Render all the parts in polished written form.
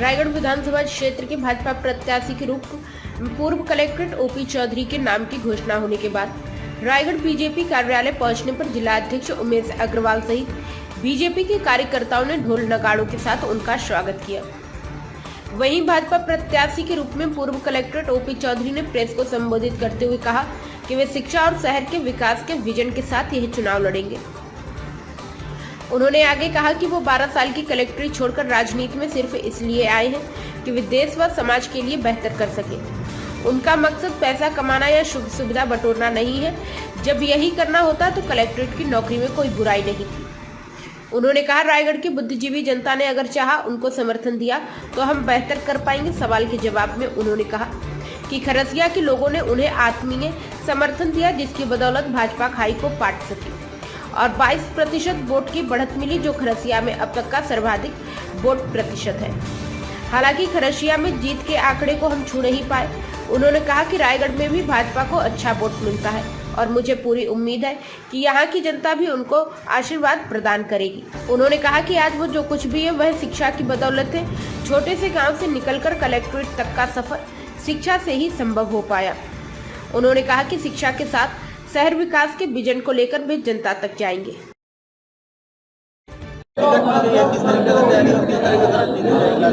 रायगढ़ विधानसभा क्षेत्र के भाजपा प्रत्याशी के रूप में पूर्व कलेक्टर ओपी चौधरी के नाम की घोषणा होने के बाद रायगढ़ बीजेपी कार्यालय पहुंचने पर जिला अध्यक्ष उमेश अग्रवाल सहित बीजेपी के कार्यकर्ताओं ने ढोल नगाड़ों के साथ उनका स्वागत किया। वहीं भाजपा प्रत्याशी के रूप में पूर्व कलेक्टर ओपी चौधरी ने प्रेस को संबोधित करते हुए कहा कि वे शिक्षा और शहर के विकास के विजन के साथ यह चुनाव लड़ेंगे। उन्होंने आगे कहा कि वो 12 साल की कलेक्ट्री छोड़कर राजनीति में सिर्फ इसलिए आए हैं कि वे देश व समाज के लिए बेहतर कर सके। उनका मकसद पैसा कमाना या सुख सुविधा बटोरना नहीं है। जब यही करना होता तो कलेक्ट्रेट की नौकरी में कोई बुराई नहीं थी। उन्होंने कहा, रायगढ़ की बुद्धिजीवी जनता ने अगर चाहा, उनको समर्थन दिया तो हम बेहतर कर पाएंगे। सवाल के जवाब में उन्होंने कहा कि खरसिया के लोगों ने उन्हें आत्मीय समर्थन दिया, जिसकी बदौलत भाजपा खाई को पाट सकी और 22% वोट की बढ़त मिली, जो खरसिया में अब तक का सर्वाधिक वोट प्रतिशत है। हालांकि खरसिया में जीत के आंकड़े को हम छू नहीं पाए। उन्होंने कहा कि रायगढ़ में भी भाजपा को अच्छा वोट मिलता है और मुझे पूरी उम्मीद है कि यहाँ की जनता भी उनको आशीर्वाद प्रदान करेगी। उन्होंने कहा कि आज वो जो कुछ भी है वह शिक्षा की बदौलत है। छोटे से गांव से निकलकर कलेक्ट्रेट तक का सफर शिक्षा से ही संभव हो पाया। उन्होंने कहा कि शिक्षा के साथ शहर विकास के विजन को लेकर वे जनता तक जाएंगे।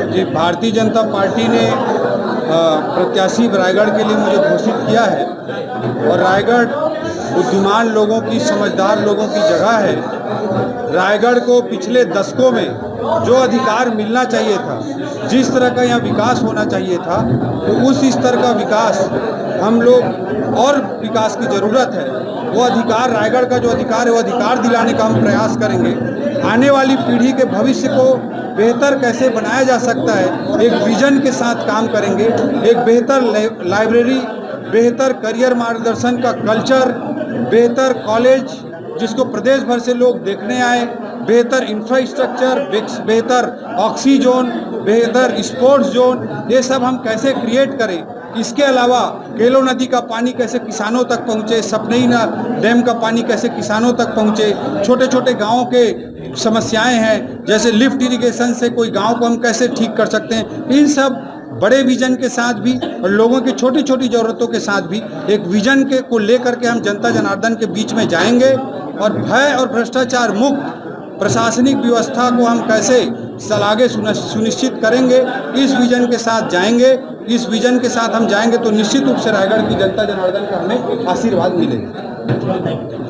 जी, भारतीय जनता पार्टी ने प्रत्याशी रायगढ़ के लिए मुझे घोषित किया है और रायगढ़ बुद्धिमान लोगों की, समझदार लोगों की जगह है। रायगढ़ को पिछले दशकों में जो अधिकार मिलना चाहिए था, जिस तरह का यहाँ विकास होना चाहिए था, तो उस स्तर का विकास हम लोग और विकास की ज़रूरत है। वो अधिकार, रायगढ़ का जो अधिकार है, वो अधिकार दिलाने का हम प्रयास करेंगे। आने वाली पीढ़ी के भविष्य को बेहतर कैसे बनाया जा सकता है, एक विजन के साथ काम करेंगे। एक बेहतर लाइब्रेरी, बेहतर करियर मार्गदर्शन का कल्चर, बेहतर कॉलेज जिसको प्रदेश भर से लोग देखने आए, बेहतर इंफ्रास्ट्रक्चर, बेहतर ऑक्सीजोन, बेहतर स्पोर्ट्स जोन, ये सब हम कैसे क्रिएट करें। इसके अलावा केलो नदी का पानी कैसे किसानों तक पहुँचे, सपनई डैम का पानी कैसे किसानों तक पहुँचे, छोटे छोटे गाँवों के समस्याएं हैं जैसे लिफ्ट इरिगेशन से कोई गांव को हम कैसे ठीक कर सकते हैं। इन सब बड़े विजन के साथ भी और लोगों की छोटी छोटी ज़रूरतों के साथ भी एक विजन को लेकर के हम जनता जनार्दन के बीच में जाएंगे और भय और भ्रष्टाचार मुक्त प्रशासनिक व्यवस्था को हम कैसे आगे सुनिश्चित करेंगे, इस विजन के साथ जाएंगे। इस विजन के साथ हम जाएंगे तो निश्चित रूप से रायगढ़ की जनता जनार्दन का हमें आशीर्वाद मिलेगा।